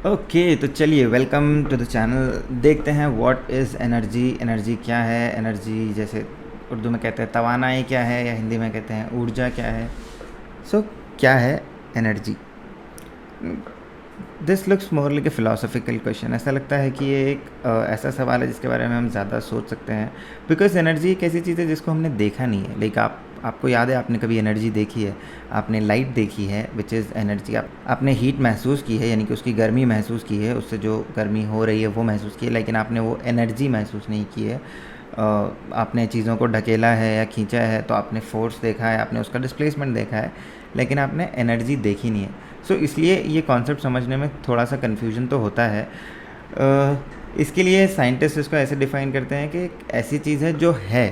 Okay, तो चलिए welcome to the channel. देखते हैं व्हाट इज़ एनर्जी। एनर्जी क्या है? एनर्जी जैसे उर्दू में कहते हैं तवानाई क्या है, या हिंदी में कहते हैं ऊर्जा क्या है। सो क्या है energy? This looks more like a philosophical question. ऐसा लगता है कि ये एक ऐसा सवाल है जिसके बारे में हम ज़्यादा सोच सकते हैं, बिकॉज़ एनर्जी एक ऐसी चीज़ है जिसको हमने देखा नहीं है। लाइक आपको याद है, आपने कभी एनर्जी देखी है? आपने लाइट देखी है विच इज़ एनर्जी। आपने हीट महसूस की है, यानी कि उसकी गर्मी महसूस की है, उससे जो गर्मी हो रही है वो महसूस की है, लेकिन आपने वो एनर्जी महसूस नहीं की है। आपने चीज़ों को ढकेला है या खींचा है तो आपने फ़ोर्स देखा है, आपने उसका डिस्प्लेसमेंट देखा है, लेकिन आपने एनर्जी देखी नहीं है। सो इसलिए ये कॉन्सेप्ट समझने में थोड़ा सा कन्फ्यूजन तो होता है। इसके लिए साइंटिस्ट इसको ऐसे डिफ़ाइन करते हैं कि एक ऐसी चीज़ है जो है,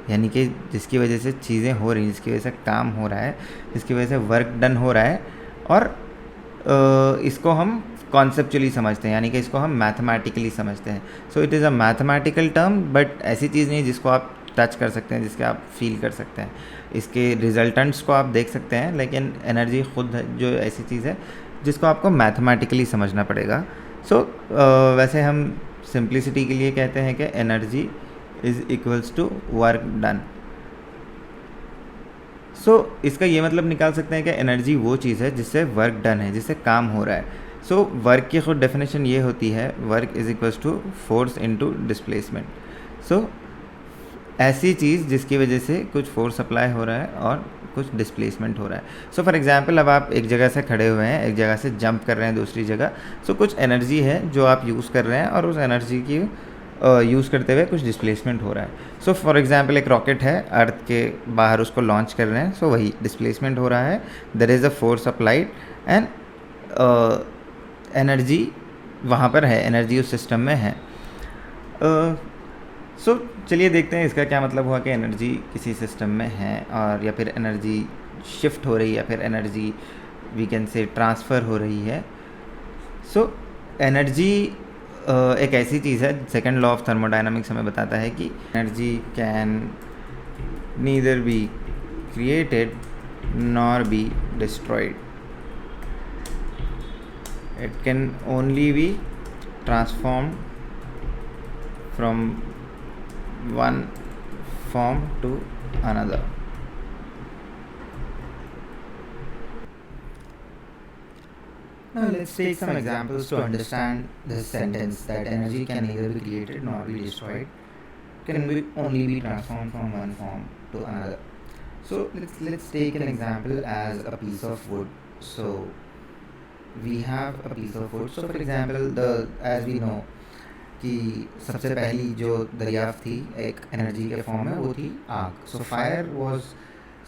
यानी कि जिसकी वजह से चीज़ें हो रही हैं, जिसकी वजह से काम हो रहा है, जिसकी वजह से वर्क डन हो रहा है, और इसको हम कॉन्सेप्चुअली समझते हैं, यानी कि इसको हम मैथमेटिकली समझते हैं। So it is a mathematical term, but ऐसी चीज़ नहीं जिसको आप टच कर सकते हैं, जिसके आप फील कर सकते हैं। इसके रिजल्टेंट्स को आप देख सकते हैं, लेकिन एनर्जी खुद जो ऐसी चीज़ है जिसको आपको मैथमेटिकली समझना पड़ेगा। सो वैसे हम सिंप्लिसिटी के लिए कहते हैं कि energy is equals to work done. So इसका ये मतलब निकाल सकते हैं कि एनर्जी वो चीज़ है जिससे वर्क डन है, जिससे काम हो रहा है। सो वर्क की खुद डेफिनेशन ये होती है, work is equals to force into displacement. So ऐसी चीज़ जिसकी वजह से कुछ फोर्स अप्लाई हो रहा है और कुछ डिस्प्लेसमेंट हो रहा है। सो फॉर एग्जांपल, अब आप एक जगह से खड़े हुए हैं, एक जगह से जंप कर रहे हैं दूसरी जगह। सो कुछ एनर्जी है जो आप यूज़ कर रहे हैं, और उस एनर्जी की यूज़ करते हुए कुछ डिस्प्लेसमेंट हो रहा है। सो फॉर एग्जांपल, एक रॉकेट है, अर्थ के बाहर उसको लॉन्च कर रहे हैं, सो वही डिस्प्लेसमेंट हो रहा है। There is a force applied and energy वहाँ पर है, एनर्जी उस सिस्टम में है। सो चलिए देखते हैं इसका क्या मतलब हुआ कि एनर्जी किसी सिस्टम में है, और या फिर एनर्जी शिफ्ट हो रही है, या फिर energy we can say transfer हो रही है। सो एनर्जी एक ऐसी चीज़ है, सेकंड लॉ ऑफ थर्मोडायनामिक्स हमें बताता है कि energy can neither be created nor be destroyed. It can only be transformed from one form to another. Now let's take some examples to understand this sentence that energy can neither be created nor be destroyed, can be only be transformed from one form to another. So let's take an example as a piece of wood. So we have a piece of wood. So for example, the as we know कि सबसे पहली जो दरियाफ्त थी एक energy के form में, वो थी आग। So fire was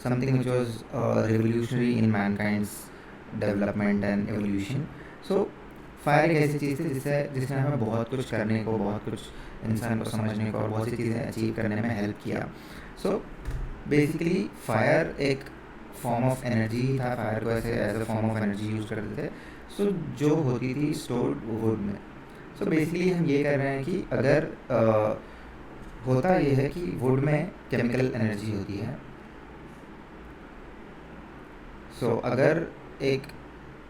something which was revolutionary in mankind's development and evolution. So fire एक ऐसी चीज़ थी जिसने हमें बहुत कुछ करने को, बहुत कुछ इंसान को समझने को और बहुत सी चीज़ें अचीव करने में हेल्प किया। सो बेसिकली फायर एक फॉर्म ऑफ एनर्जी था। फायर को ऐसे as a form of energy use करते थे, सो जो होती थी स्टोर्ड वुड में। सो बेसिकली हम ये कर रहे हैं कि अगर होता ये है कि वुड में केमिकल एनर्जी होती है। सो अगर एक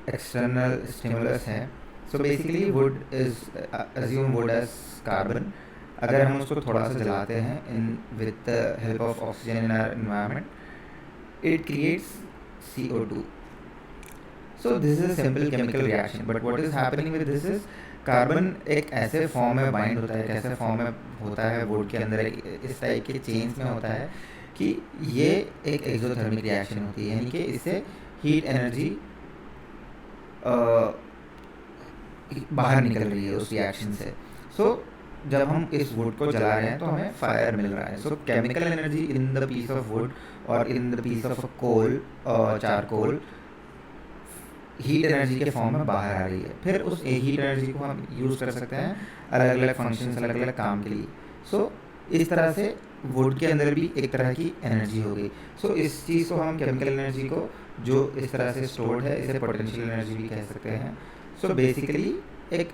एक्सटर्नल स्टिमुलस है, so basically wood is assume wood as carbon. अगर हम उसको थोड़ा सा जलाते हैं in with the help of oxygen in our environment, it creates CO2। So this is a simple chemical reaction, but what is happening with this is carbon एक ऐसे form में बाइंड होता है, एक ऐसे फॉर्म में होता है वुड के अंदर, इस टाइप के चेन्स में होता है कि ये एक एक्सोथर्मिक रिएक्शन होती है, यानी कि इससे हीट एनर्जी बाहर निकल रही है उस रिएक्शन से। सो जब हम इस वुड को जला रहे हैं तो हमें फायर मिल रहा है। So chemical energy in the piece of wood और in the piece of coal, charcoal, heat energy के फॉर्म में बाहर आ रही है। फिर उस हीट एनर्जी को हम यूज़ कर सकते हैं अलग अलग फंक्शंस, अलग अलग काम के लिए। सो इस तरह से वुड के अंदर भी एक तरह की एनर्जी हो गई। सो इस चीज़ को हम केमिकल एनर्जी को जो इस तरह से स्टोर्ड है, इसे पोटेंशियल एनर्जी भी कह सकते हैं। सो बेसिकली एक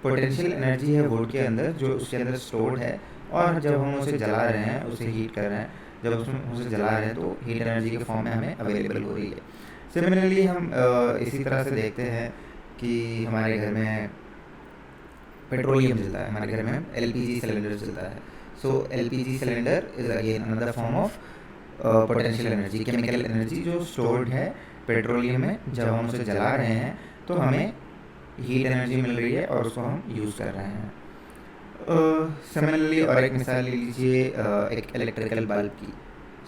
पोटेंशियल एनर्जी है वुड के अंदर जो उसके अंदर स्टोर्ड है, और जब हम उसे जला रहे हैं, उसे हीट कर रहे हैं, जब उसमें उसे जला रहे हैं तो हीट एनर्जी के फॉर्म में हमें अवेलेबल हो रही है। सिमिलरली हम इसी तरह से देखते हैं कि हमारे घर में पेट्रोलियम जलता है, हमारे घर में एलपीजी सिलेंडर जलता है. So LPG cylinder is again another form of potential energy, chemical energy जो स्टोर्ड है पेट्रोलियम में. जब हम उसे जला रहे हैं तो हमें हीट एनर्जी मिल रही है और उसको हम यूज़ कर रहे हैं. सिमिलरली और एक मिसाल ले लीजिए एक इलेक्ट्रिकल बल्ब की.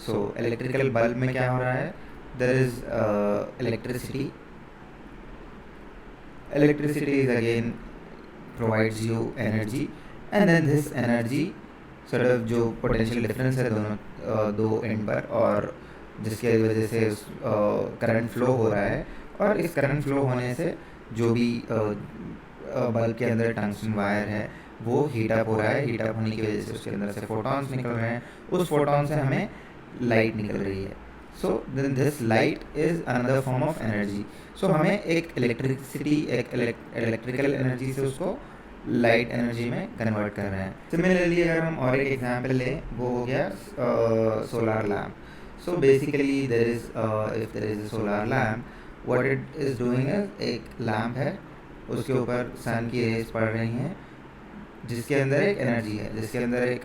सो इलेक्ट्रिकल बल्ब में क्या हो रहा है, there is electricity. Electricity is again provides you energy, and then this energy sort of जो potential difference है दोनों दो एंड पर, और जिसके वजह से करंट फ्लो हो रहा है, और इस करंट फ्लो होने से जो भी बल्ब के अंदर टंगस्टन वायर है वो हीट अप हो रहा है. हीट अप होने की वजह से उसके अंदर से फोटॉन्स निकल रहे हैं, उस फोटॉन से हमें लाइट निकल रही है. So then this light is another form of energy. So हमें एक इलेक्ट्रिसिटी, एक इलेक्ट्रिकल एनर्जी से उसको लाइट एनर्जी में कन्वर्ट कर रहे हैं. सिमिलरली अगर हम और एक एग्जांपल लें, वो हो गया solar lamp. So basically there is if there is a solar lamp, what it is doing is, एक लैम्प है, उसके ऊपर सन की रेज पड़ रही हैं, जिसके अंदर एक एनर्जी है, जिसके अंदर एक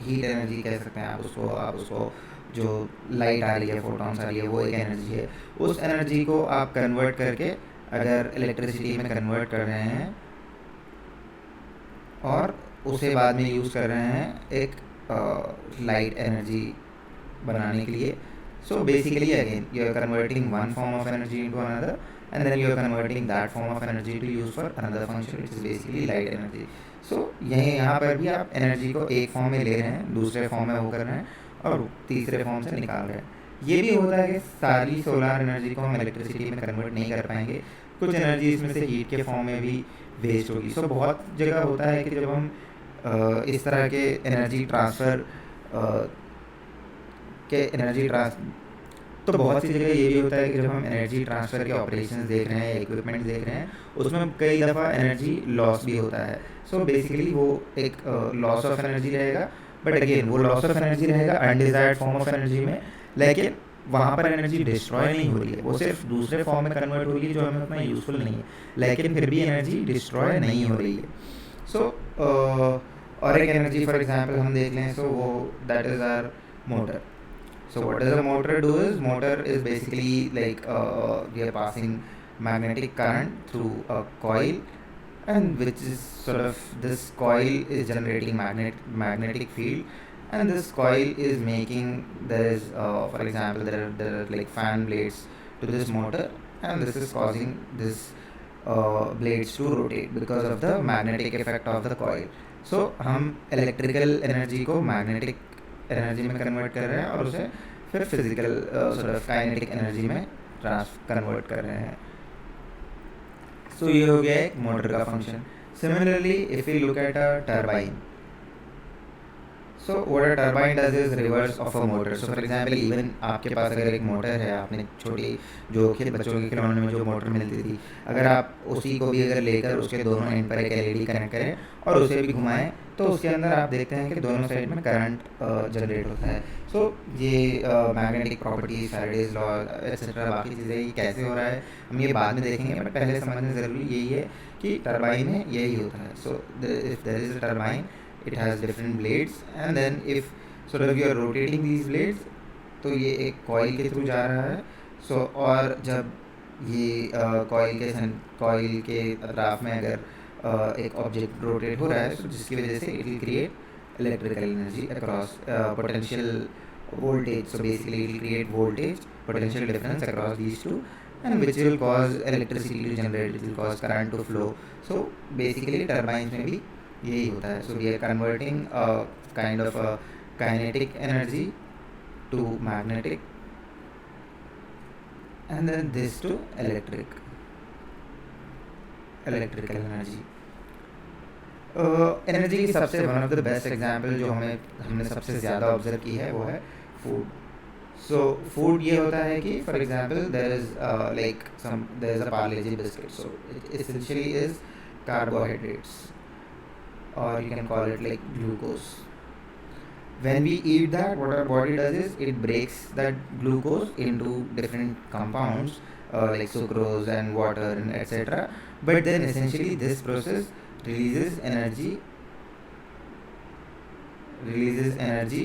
हीट एनर्जी कह सकते हैं आप उसको जो लाइट आ रही है, फोटॉन्स आ रही है, वो एक एनर्जी है. उस एनर्जी को आप कन्वर्ट करके अगर इलेक्ट्रिसिटी में कन्वर्ट कर रहे हैं और उसे बाद में यूज़ कर रहे हैं एक लाइट एनर्जी बनाने के लिए. So basically again you are converting one form of energy into another, and then you are converting that form of energy to use for another function which is basically light energy. So यहाँ पर भी आप energy को एक form में ले रहे हैं, दूसरे फॉर्म में वो कर रहे हैं, और तीसरे फॉर्म से निकाल रहे हैं. ये भी होता है कि सारी सोलार एनर्जी को हम इलेक्ट्रिसिटी में कन्वर्ट नहीं कर पाएंगे, कुछ एनर्जी इसमें से हीट के फॉर्म में भी वेस्ट होगी. सो बहुत जगह होता है कि जब हम इस तरह के एनर्जी ट्रांसफ़र तो बहुत सी जगह ये भी होता है कि जब हम एनर्जी ट्रांसफ़र के ऑपरेशंस देख रहे हैं, इक्विपमेंट देख रहे हैं, उसमें कई दफ़ा एनर्जी लॉस भी होता है. सो बेसिकली वो एक लॉस ऑफ एनर्जी रहेगा, बट अगेन वो लॉस ऑफ एनर्जी रहेगा अनडिज़ायर्ड फॉर्म ऑफ एनर्जी में, लेकिन वहाँ पर एनर्जी डिस्ट्रॉय नहीं हो रही है, वो सिर्फ दूसरे फॉर्म में कन्वर्ट हो रही है जो हमें उतना यूज़फुल नहीं है, लेकिन फिर भी एनर्जी डिस्ट्रॉय नहीं हो रही है. सो और एक एनर्जी फॉर एग्जांपल हम देख लें, सो वो that is our motor. So what does a motor do is, motor is basically like we are passing magnetic current through a coil, and which is sort of, this coil is generating magnetic field, and this coil is making, there is for example there are like fan blades to this motor, and this is causing this blades to rotate because of the magnetic effect of the coil. So हम electrical energy को magnetic energy में convert कर रहे हैं और उसे फिर physical sort of kinetic energy में कन्वर्ट कर रहे हैं. सो ये हो गया एक मोटर का function. Similarly if you look at a turbine, so what a turbine does is reverse of a motor. So for example even आपके पास अगर एक मोटर है, आपने छोटी जो बच्चों के खिलौने में जो मोटर मिलती थी, अगर आप उसी को भी अगर लेकर उसके दोनों एंड पर एक एलईडी कनेक्ट करें और उसे भी घुमाएं, तो उसके अंदर आप देखते हैं कि दोनों साइड में करंट जनरेट होता है. सो ये magnetic property, Faraday's law etcetera बाकी चीज़ें, ये कैसे हो रहा है हम ये बाद में देखेंगे, बट पहले समझना ज़रूरी यही है कि टरबाइन में यही होता है. So if there is a turbine, it has different blades, and then if sort of you are rotating these blades, तो ये एक coil के थ्रू जा रहा है. सो और जब ये coil के अतराफ में अगर एक ऑब्जेक्ट रोटेट हो रहा है, तो जिसकी वजह से it will create electrical energy across potential voltage. So basically it will create voltage potential difference across these two, and which will cause electricity to generate, it will cause current to flow. So basically turbines में भी यही होता है. So we are converting kind of kinetic energy to magnetic, and then this to electrical energy. Energy की सबसे one of the best example जो हमने सबसे ज़्यादा ऑब्जर्व की है वो है फूड. सो फूड ये होता है कि for example there is there is a Parle-G biscuit. So it essentially is carbohydrates, or you can call it like glucose. When we eat that, what our body does is it breaks that glucose into different compounds, like sucrose and water and etc. But then essentially this process releases energy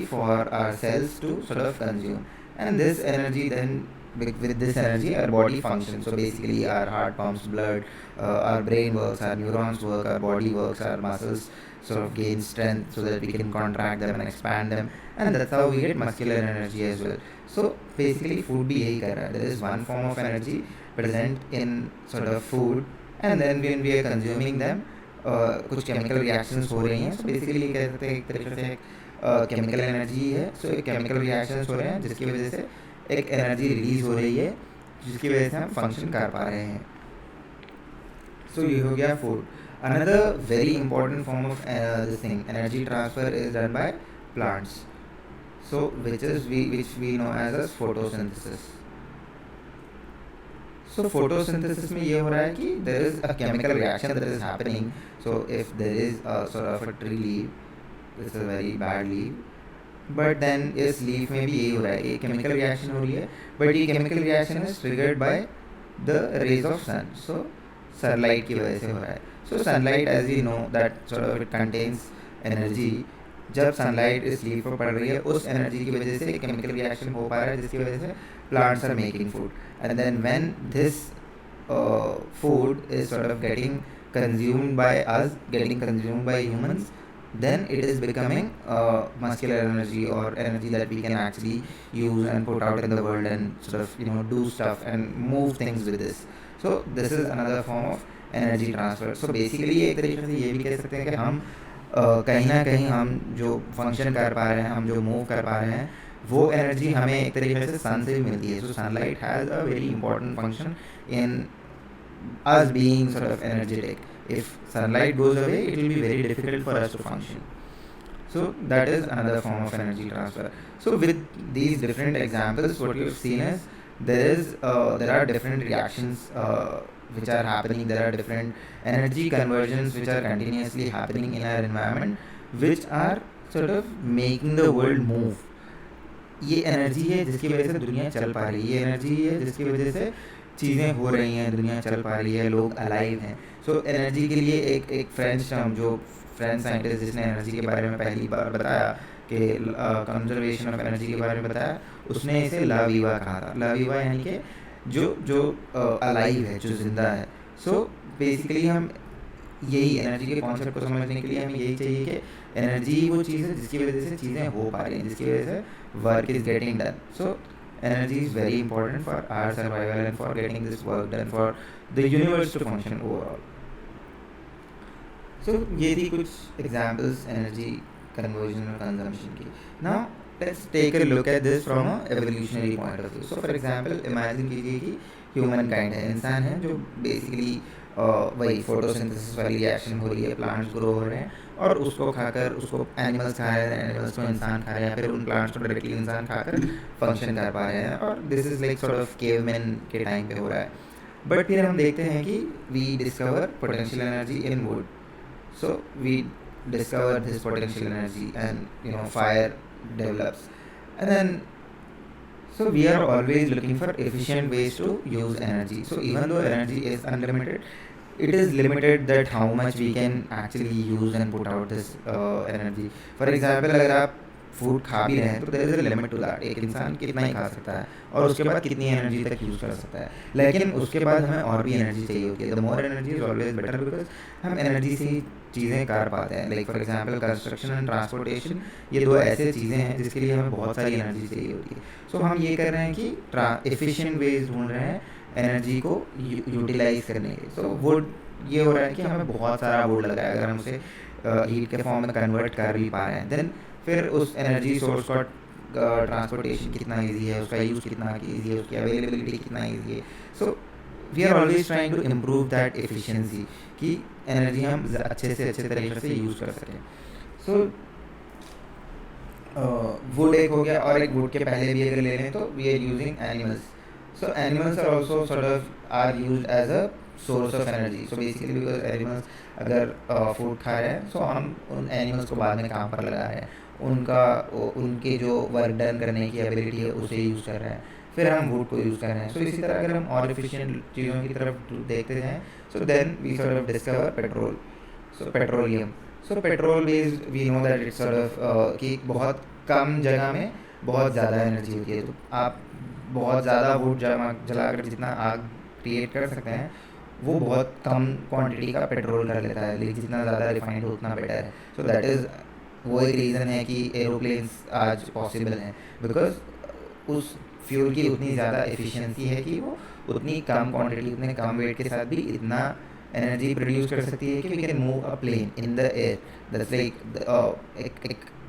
for our cells to sort of consume, and this energy then with this energy our body functions. So basically our heart pumps blood, our brain works, our neurons work, our body works, our muscles sort of gain strength so that we can contract them and expand them, and that's how we get muscular energy as well. So basically food भी यही कर रहा है. There is one form of energy present in sort of food, and then when we are consuming them कुछ chemical reactions हो रही हैं. So basically ये कह सकते हैं एक तरीके से केमिकल एनर्जी है. सो एक केमिकल रिएक्शंस हो रहे हैं जिसकी वजह से एक एनर्जी रिलीज हो रही है जिसकी वजह से हम फंक्शन कर पा रहे हैं. सो ये हो गया food. Another very important form of this thing energy transfer is done by plants. So which we know as photosynthesis. So photosynthesis में ये हो रहा है कि there is a chemical reaction that is happening. So if there is a sort of a tree leaf, this is a very bad leaf, but then इस leaf में भी यही हो रहा है, एक chemical reaction हो रही है, but ये chemical reaction is triggered by the rays of sun. So sunlight की वजह से हो रहा है. So sunlight, as we know, that sort of it contains energy. जब सनलाइट इस लीफ पर पड़ रही है उस एनर्जी की वजह से केमिकल रिएक्शन हो पा रहा है जिसकी वजह से plants are making food. And then when this food is sort of getting consumed by us, getting consumed by humans, then it is becoming muscular energy or energy that we can actually use and put out in the world and sort of do stuff and move things with this. So this is another form of energy transfer. So basically एक तरीके से ये भी कह सकते हैं कि हम कहीं ना कहीं हम जो फंक्शन कर पा रहे हैं, हम जो मूव कर पा रहे हैं, वो एनर्जी हमें एक तरीके से सन से भी मिलती है. So sunlight has a very important function in us being sort of energetic. If sunlight goes away, it will be very difficult for us to function. So that is another form of energy transfer. So with these different examples, what you've seen is there are different reactions which are happening. There are different energy conversions which are continuously happening in our environment, which are sort of making the world move. ये energy है जिसकी वजह से दुनिया चल पा रही है. ये एनर्जी है जिसकी वजह से चीज़ें हो रही हैं, दुनिया चल पा रही है, लोग अलाइव हैं. सो एनर्जी के लिए एक फ्रेंच टर्म, जो फ्रेंच साइंटिस्ट जिसने एनर्जी के बारे में पहली बार बताया कि कंजर्वेशन ऑफ एनर्जी के बारे में बताया, उसने इसे ला वीवा कहा था. ला वीवा यानी कि जो अलाइव है, जो जिंदा है. सो बेसिकली हम यही एनर्जी के कॉन्सेप्ट को समझने के लिए हमें यही चाहिए कि एनर्जी वो चीज़ है जिसकी वजह से चीज़ें हो पा रही हैं, जिसकी वजह से work is getting done. So energy is very important for our survival and for getting this work done, for the universe to function overall. So ये थी कुछ examples energy conversion और consumption की. Now let's take a look at this from a evolutionary point of view. So for example, imagine कीजिए कि human kind है, इंसान है जो basically वही photosynthesis वाली reaction हो रही है, plants grow हो रहे हैं और उसको खाकर, उसको एनिमल्स खा रहे हैं, एनिमल्स को इंसान खा रहे हैं, फिर उन प्लांट्स को डायरेक्टली इंसान खाकर फंक्शन कर पा रहे हैं. और this is like sort of caveman के टाइम पे हो रहा है. बट फिर हम देखते हैं कि we discover potential energy in wood. So we discover this potential energy and fire develops, and then so we are always looking for efficient ways to use energy. So even though energy is unlimited, it is limited that how much we can actually use and put out this energy. For example, अगर आप food खा भी रहे हैं तो there is a limit to that. एक इंसान कितना ही खा सकता है और उसके बाद कितनी एनर्जी तक यूज़ कर सकता है. लेकिन उसके बाद हमें और भी एनर्जी चाहिए होती है. The more energy is always better because हम एनर्जी से ही चीज़ें कर पाते हैं. Like for example construction and transportation, ये दो ऐसे चीज़ें हैं जिसके लिए हमें बहुत सारी एनर्जी चाहिए होती है. सो हम ये कर रहे हैं कि एफिशिएंट वेज ढूंढ रहे हैं एनर्जी को यूटिलाइज करने के. सो वुड ये हो रहा है कि हमें बहुत सारा वुड लगा है, अगर हम उसे हीट के फॉर्म में कन्वर्ट कर भी पा रहे हैं, देन फिर उस एनर्जी सोर्स का ट्रांसपोर्टेशन कितना ईजी है, उसका यूज़ कितना ईजी है, उसकी अवेलेबिलिटी कितना ईजी है. So we are always trying to improve that efficiency कि एनर्जी हम अच्छे से अच्छे तरीके से यूज़ कर सकें. सो वुड एक हो गया, और एक वुड के पहले भी अगर ले लें तो we are using animals. So animals are also sort of are used as a source of energy. So basically because animals अगर फूड खा रहे हैं, सो हम उन एनिमल्स को बाद में काम पर लगा रहे हैं, उनके जो वर्क डन करने की एबिलिटी है उसे यूज़ कर रहे हैं. फिर हम वुड को यूज़ कर रहे हैं. सो इसी तरह अगर हम और एफिशिएंट चीज़ों की तरफ देखते जाएँ, so then we sort of discover petrol. So petroleum. So petrol based we know that it's sort of कि बहुत कम जगह में बहुत ज़्यादा एनर्जी होती है. तो आप बहुत ज़्यादा वुड जलाकर जितना आग क्रिएट कर सकते हैं, वो बहुत कम क्वांटिटी का पेट्रोल कर लेता है, लेकिन जितना ज़्यादा रिफाइंड हो उतना बेटर है. सो दैट इज़ वो एक रीज़न है कि एरोप्लेन्स आज पॉसिबल हैं, बिकॉज उस फ्यूल की उतनी ज़्यादा एफिशिएंसी है कि वो उतनी कम क्वांटिटी, उतने कम वेट के साथ भी इतना एनर्जी प्रोड्यूस कर सकती है कि we can move a plane in the air. That's like एक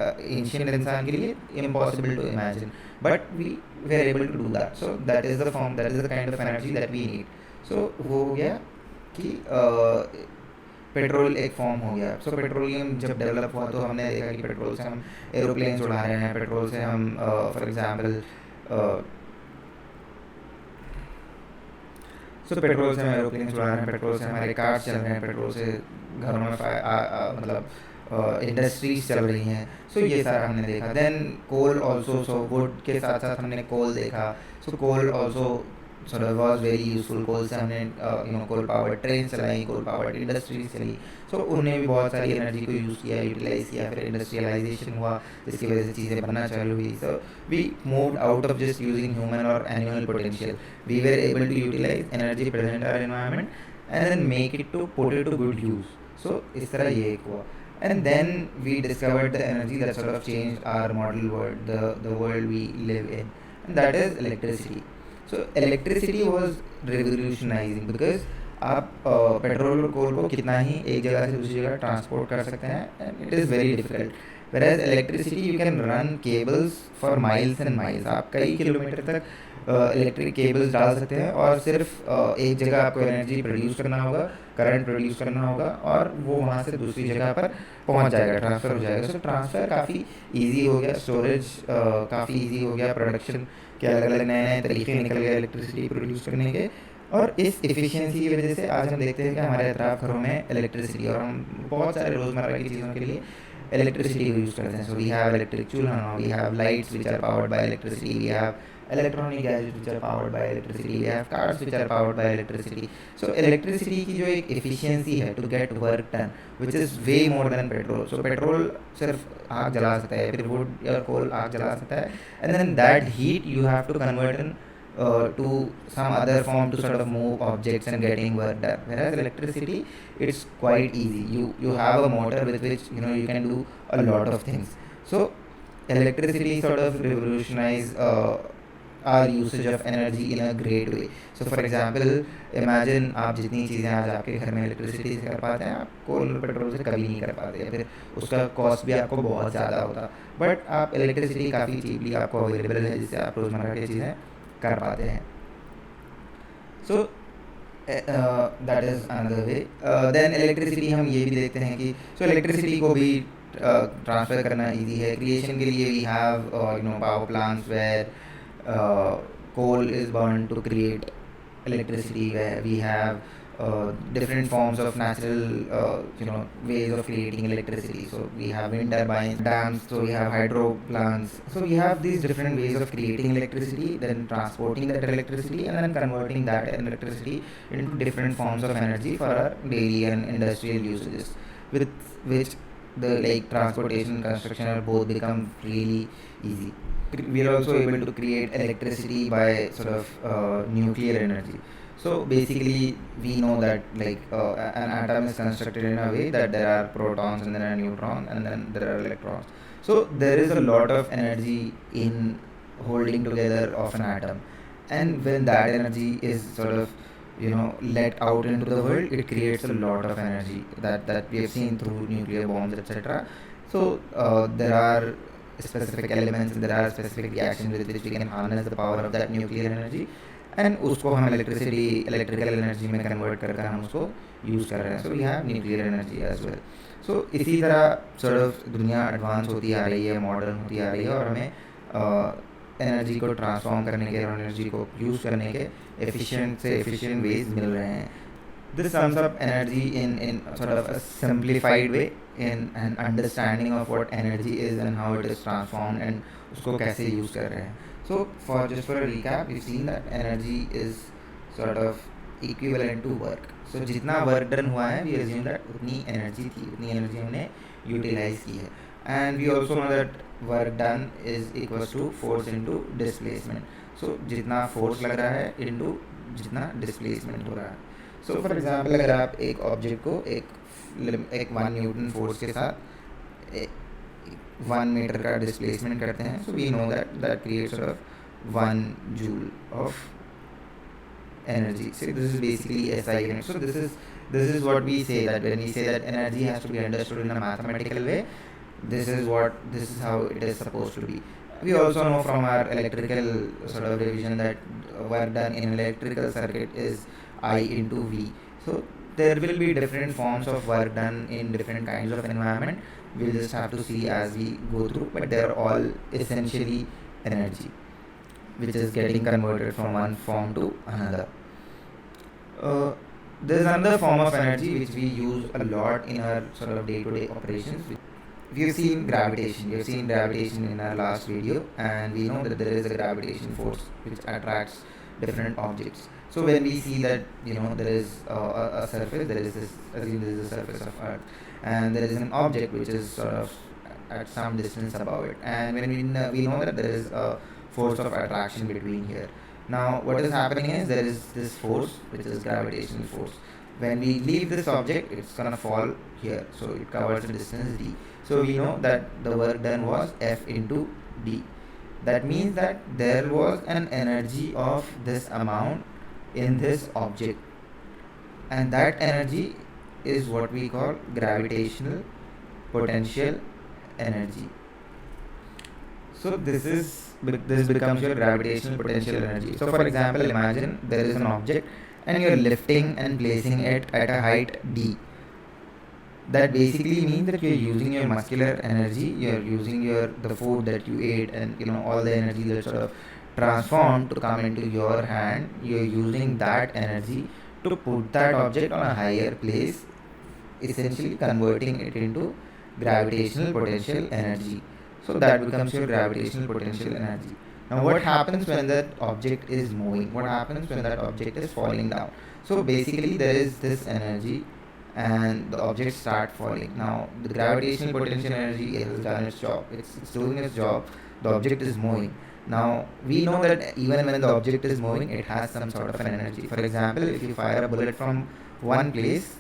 एंशिएंट इंसान के लिए impossible to imagine, but we are able to do that. So that is the form, that is the kind of energy that we need. So वो हो गया कि petrol एक form हो गया. सो पेट्रोलियम जब डेवलप हुआ तो हमने देखा कि पेट्रोल से हम एरोप्लेन्स उड़ा रहे हैं, पेट्रोल से हम फॉर एग्जांपल सो पेट्रोल से हम एरोप्लेन्स उड़ा रहे हैं, पेट्रोल से हमारे कार्स चल रहे हैं, पेट्रोल से घरों में मतलब इंडस्ट्रीज चल रही हैं. सो ये सारा हमने देखा. Then coal also. So wood के साथ साथ हमने कोल देखा. So coal also sort of was very useful. Coal से हमने कोल पावर्ड ट्रेन चलाई, कोल पावर्ड इंडस्ट्रीज चली. सो उन्होंने भी बहुत सारी एनर्जी को यूज़ किया, यूटिलाइज़ किया. फिर इंडस्ट्रियलाइजेशन हुआ, जिसकी वजह से चीज़ें बनना चालू हुई. So we moved out of just using human और animal potential. We were able to utilize energy present in our environment and then make it to put it to good use. So इस तरह ये एक हुआ. And then we discovered the energy that sort of changed our model world, the world we live in, and that is electricity. So electricity was revolutionizing because आप petrol और कोल को कितना ही एक जगह से दूसरी जगह ट्रांसपोर्ट कर सकते हैं, and it is very difficult. whereas electricity you can run cables for miles and miles. आप कई किलोमीटर तक इलेक्ट्रिक केबल्स डाल सकते हैं और सिर्फ एक जगह आपको एनर्जी प्रोड्यूस करना होगा, करंट प्रोड्यूस करना होगा, और वो वहाँ से दूसरी जगह पर पहुँच जाएगा, ट्रांसफ़र हो जाएगा. सो ट्रांसफ़र काफ़ी ईजी हो गया, स्टोरेज काफ़ी ईजी हो गया, प्रोडक्शन के अलग अलग नए नए तरीके निकल गए इलेक्ट्रिसिटी प्रोड्यूस करने के. और इस एफिशिएंसी की वजह से आज हम देखते हैं कि हमारे अतराफ घरों में इलेक्ट्रिसिटी, और हम बहुत सारे रोज़मर्रा की चीज़ों के लिए इलेक्ट्रिसिटी को यूज़ करते हैं. So we have electric chulha now, we have lights which are powered by electricity, we have electronic gadgets which are powered by electricity, we have cars which are powered by electricity. So electricity की जो एक efficiency है to get work done, which is way more than petrol. So petrol सिर्फ आग जला सकता है, फिर wood या coal आग जला सकता है, and then that heat you have to convert in to some other form to sort of move objects and getting work done. Whereas electricity, it's quite easy. You have a motor with which you can do a lot of things. So electricity sort of revolutionized our usage of energy in a great way. So for example, imagine आप जितनी चीज़ें आज आपके घर में electricity से कर पाते हैं, आप कोल पेट्रोल से कभी नहीं कर पाते, या फिर उसका कॉस्ट भी आपको बहुत ज़्यादा होता. बट आप इलेक्ट्रिसिटी काफ़ी चीपली आपको अवेलेबल है, जिससे आप रोज़मर्रा की चीज़ें कर पाते हैं. So that is another way. Then electricity हम ये भी देखते हैं कि इलेक्ट्रिसिटी को भी ट्रांसफ़र करना ईजी है. क्रिएशन के लिए we have power plants where coal is burned to create electricity, where we have different forms of natural ways of creating electricity. So we have wind turbines, dams, so we have hydro plants. So we have these different ways of creating electricity, then transporting that electricity, and then converting that electricity into different forms of energy for our daily and industrial usages, with which the transportation and construction are both become really easy. We are also able to create electricity by sort of nuclear energy. So basically we know that an atom is constructed in a way that there are protons and then there are neutrons and then there are electrons. So there is a lot of energy in holding together of an atom, and when that energy is sort of let out into the world, it creates a lot of energy that we have seen through nuclear bombs, etc. So there are specific elements, there are specific reactions with which we can harness the power of that nuclear energy, and उसको हम electrical energy में convert करके हम उसको use कर रहे हैं. So we have nuclear energy as well. So इसी तरह sort of दुनिया advance होती आ रही है, modern होती आ रही है, और हमें एनर्जी को ट्रांसफॉर्म करने के और एनर्जी को यूज़ करने के एफिशिएंट वेज मिल रहे हैं. This sums up energy in sort of a simplified way, in an understanding of what energy is and how it is transformed and उसको कैसे यूज़ कर रहे हैं. So for a recap, we've seen that energy is sort of equivalent to work. So जितना work done हुआ है, we assume that उतनी energy थी, उतनी energy हमने utilize की है. And we also know that work done is equals to force into displacement. So जितना force लग रहा है into जितना displacement हो रहा है. So for example, अगर आप एक object को एक 1 न्यूटन फोर्स के साथ 1 मीटर का डिस्प्लेसमेंट करते हैं, so we know that creates sort of 1 joule of energy. So this is basically SI unit. So this is what we say, that when we say that energy has to be understood in a mathematical way, this is how it is supposed to be. We also know from our electrical sort of revision that work done in electrical circuit is I into V. So there will be different forms of work done in different kinds of environment. We'll just have to see as we go through, but they're all essentially energy, which is getting converted from one form to another. There's another form of energy which we use a lot in our sort of day-to-day operations. We've seen gravitation. We've seen gravitation in our last video, and we know that there is a gravitation force which attracts different objects. So when we see that there is a surface, there is this, assume there is a surface of Earth, and there is an object which is sort of at some distance above it, and when we know that there is a force of attraction between here. Now what is happening is there is this force which is gravitational force. When we leave this object, it's gonna fall here, so it covers a distance d. So we know that the work done was F into d. That means that there was an energy of this amount in this object, and that energy is what we call gravitational potential energy. So this becomes your gravitational potential energy. So for example, imagine there is an object and you're lifting and placing it at a height d. That basically means that you're using your muscular energy, you're using the food that you ate, and all the energy that sort of transformed to come into your hand. You're using that energy to put that object on a higher place, essentially converting it into gravitational potential energy. So that becomes your gravitational potential energy. Now what happens when that object is moving? What happens when that object is falling down? So basically there is this energy and the object start falling. Now the gravitational potential energy has done its job. It's doing its job. The object is moving. Now we know that even when the object is moving, it has some sort of an energy. For example, if you fire a bullet from one place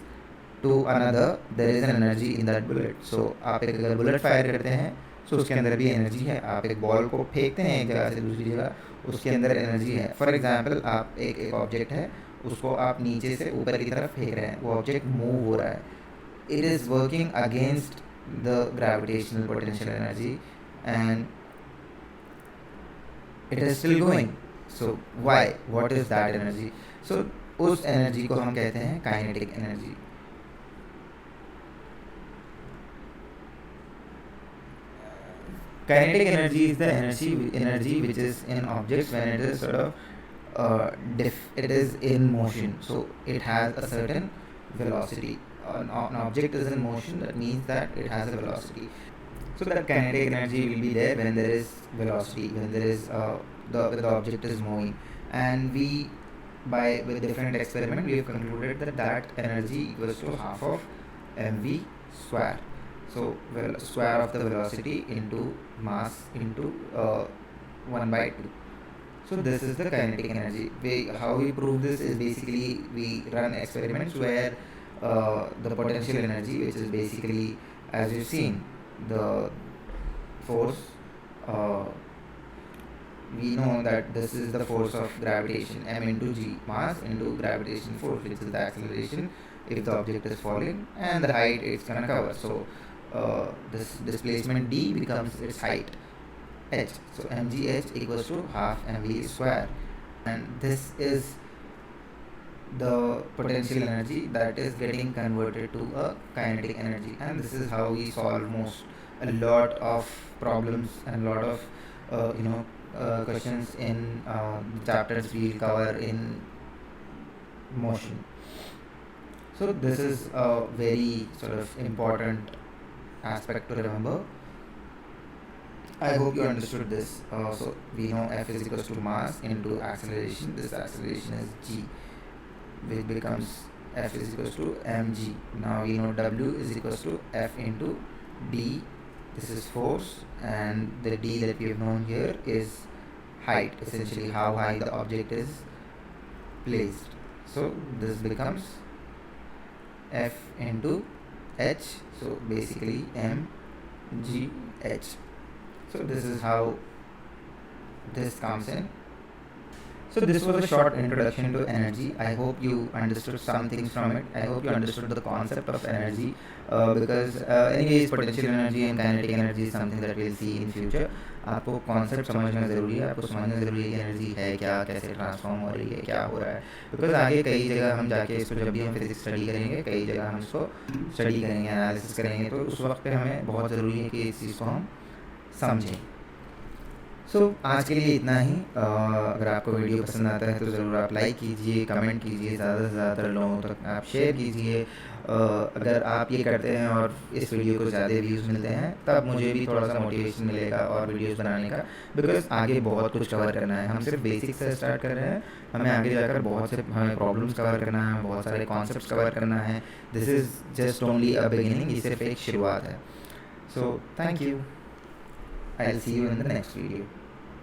to another, there is an energy in that bullet. So आप एक अगर bullet fire करते हैं, so उसके अंदर भी energy है. आप एक ball को फेंकते हैं एक जगह से दूसरी जगह, उसके अंदर energy है. For example, आप एक object है, उसको आप नीचे से ऊपर की तरफ फेंक रहे हैं, वो ऑब्जेक्ट मूव हो रहा है. It is working against the gravitational potential energy and it is still going. So why, what is that energy? So उस एनर्जी को हम कहते हैं kinetic energy. Kinetic energy is the energy which is in objects when it is sort of it is in motion. So it has a certain velocity. An object is in motion, that means that it has a velocity. So that kinetic energy will be there when there is velocity, when there is the object is moving. And with different experiment, we have concluded that energy equals to half of mv square. So square of the velocity into mass into 1 by 2. So this is the kinetic energy. How we prove this is basically we run experiments where the potential energy, which is basically, as you've seen, the force, we know that this is the force of gravitation, m into g, mass into gravitation force, which is the acceleration if the object is falling, and the height it's going to cover. So this displacement d becomes its height, h. So mgh equals to half mv square, and this is the potential energy that is getting converted to a kinetic energy. And this is how we solve a lot of problems and a lot of questions in chapters we will cover in motion. So this is a very sort of important aspect to remember. I hope you understood this. So we know F is equals to mass into acceleration. This acceleration is g, which becomes F is equals to mg. Now we know W is equals to F into d. This is force, and the d that we have known here is height, essentially how high the object is placed. So this becomes F into h. So basically mg h. So this is how this comes in. So this was a short introduction to energy. I hope you understood some things from it. I hope you understood the concept of energy, because anyways potential energy and kinetic energy is something that we'll see in future. आपको concept समझना ज़रूरी है, आपको समझना ज़रूरी है कि energy है क्या, कैसे ट्रांसफॉर्म हो रही है, क्या हो रहा है, बिकॉज आगे कई जगह हम जाके इसको, जब भी हम फिजिक्स स्टडी करेंगे, कई जगह हम इसको स्टडी करेंगे, एनालिसिस करेंगे, तो उस वक्त पे हमें बहुत ज़रूरी है कि इस चीज़ को हम समझें. सो आज के लिए इतना ही. अगर आपको वीडियो पसंद आता है तो ज़रूर आप लाइक कीजिए, कमेंट कीजिए, ज़्यादा से ज़्यादा लोगों तक आप शेयर कीजिए. अगर आप ये करते हैं और इस वीडियो को ज़्यादा व्यूज़ मिलते हैं, तब मुझे भी थोड़ा सा मोटिवेशन मिलेगा और वीडियोस बनाने का, बिकॉज आगे बहुत कुछ कवर करना है. हम सिर्फ बेसिक से स्टार्ट कर रहे हैं, हमें आगे जाकर बहुत से हमें प्रॉब्लम्स कवर करना है, बहुत सारे कॉन्सेप्ट्स कवर करना है. This is just only a beginning. ये सिर्फ एक शुरुआत है. So thank you. I will see you in the next video.